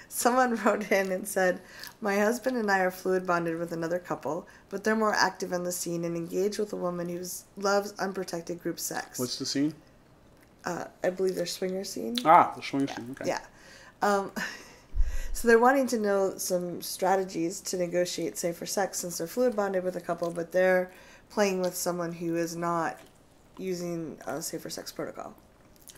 Someone wrote in and said, "My husband and I are fluid bonded with another couple, but they're more active in the scene and engaged with a woman who loves unprotected group sex." What's the scene? I believe their swinger scene. Ah, the swinger scene. Okay. Yeah. So they're wanting to know some strategies to negotiate safer sex since they're fluid bonded with a couple, but they're playing with someone who is not using a safer sex protocol.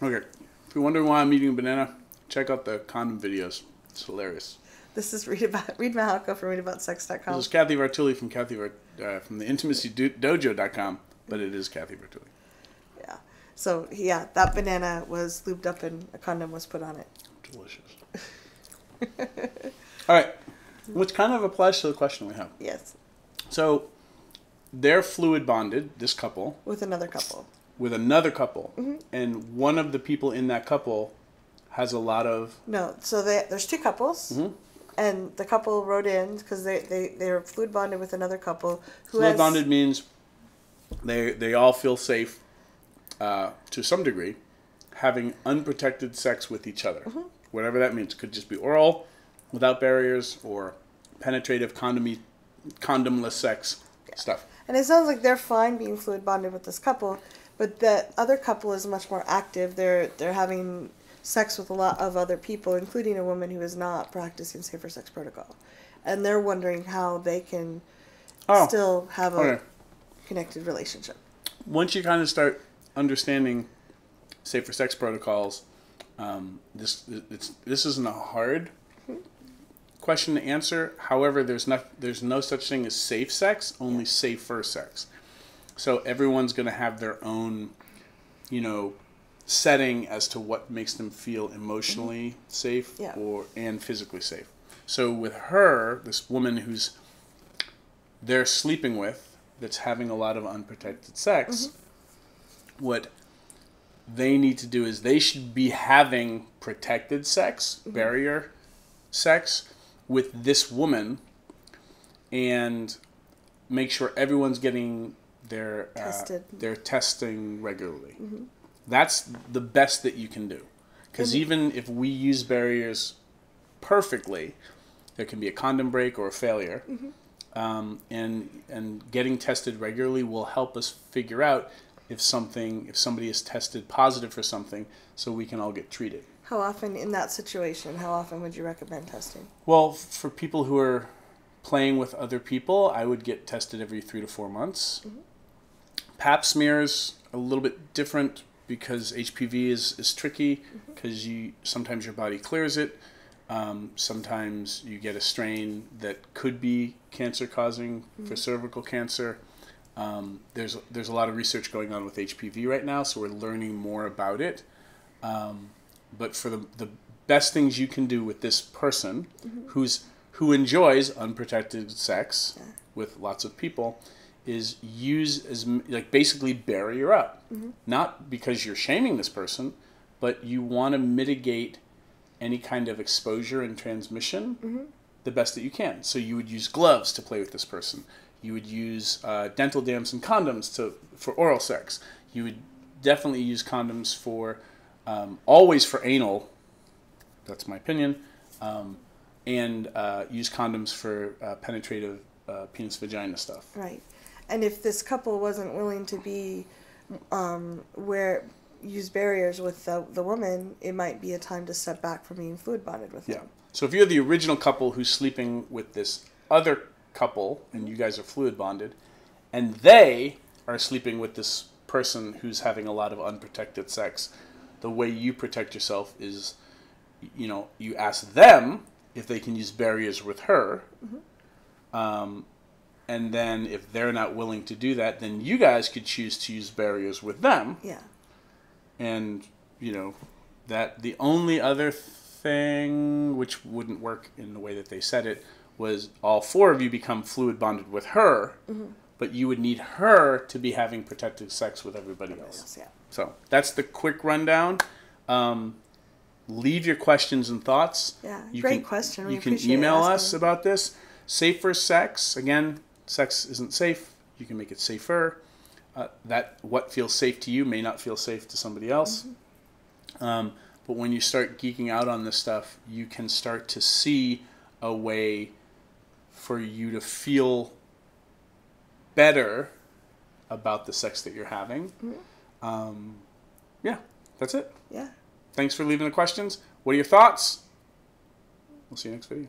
Okay. If you're wondering why I'm eating a banana, check out the condom videos. It's hilarious. This is Reid Mahalko from readaboutsex.com. This is Cathy Vartuli from from the intimacydojo.com, but it is Cathy Vartuli. Yeah. So, yeah, that banana was lubed up and a condom was put on it. Delicious. All right. Which kind of applies to the question we have. Yes. So, they're fluid bonded, this couple. With another couple. With another couple. Mm-hmm. And one of the people in that couple has a lot of... No, so there's two couples. Mm-hmm. And the couple wrote in because they're fluid bonded with another couple. Fluid bonded means they all feel safe, to some degree, having unprotected sex with each other. Mm-hmm. Whatever that means. It could just be oral, without barriers, or penetrative, condomless sex stuff. And it sounds like they're fine being fluid bonded with this couple, but the other couple is much more active. They're having sex with a lot of other people, including a woman who is not practicing safer sex protocol. And they're wondering how they can still have a connected relationship. Once you kind of start understanding safer sex protocols, this isn't a hard question to answer. However, there's no such thing as safe sex, only safer sex. So everyone's going to have their own, setting as to what makes them feel emotionally safe and physically safe. So with her, this woman who's they're sleeping with, that's having a lot of unprotected sex, what they need to do is they should be having protected sex, barrier sex, with this woman, and make sure everyone's getting their testing regularly. Mm-hmm. That's the best that you can do. Because even if we use barriers perfectly, there can be a condom break or a failure. Mm-hmm. And getting tested regularly will help us figure out if somebody is tested positive for something, so we can all get treated. How often in that situation, how often would you recommend testing? Well, for people who are playing with other people, I would get tested every 3 to 4 months. Mm-hmm. Pap smears a little bit different because HPV is tricky because sometimes your body clears it. Sometimes you get a strain that could be cancer causing for cervical cancer. There's a lot of research going on with HPV right now, so we're learning more about it. But for the best things you can do with this person who enjoys unprotected sex with lots of people is basically barrier up. Mm-hmm. Not because you're shaming this person, but you want to mitigate any kind of exposure and transmission the best that you can. So you would use gloves to play with this person. You would use dental dams and condoms for oral sex. You would definitely use condoms always for anal. That's my opinion. And use condoms for penetrative penis-vagina stuff. Right. And if this couple wasn't willing to be use barriers with the woman, it might be a time to step back from being fluid bonded with them. So if you're the original couple who's sleeping with this other couple and you guys are fluid bonded, and they are sleeping with this person who's having a lot of unprotected sex, the way you protect yourself is, you ask them if they can use barriers with her. And then if they're not willing to do that, then you guys could choose to use barriers with them. Yeah. And, that the only other thing which wouldn't work in the way that they said it was all 4 of you become fluid bonded with her, but you would need her to be having protected sex with everybody else. Yeah. So that's the quick rundown. Leave your questions and thoughts. Yeah, great question. You can email us about this. Safer sex. Again, sex isn't safe. You can make it safer. What feels safe to you may not feel safe to somebody else. But when you start geeking out on this stuff, you can start to see a way for you to feel better about the sex that you're having. Yeah, that's it. Yeah. Thanks for leaving the questions. What are your thoughts? We'll see you next video.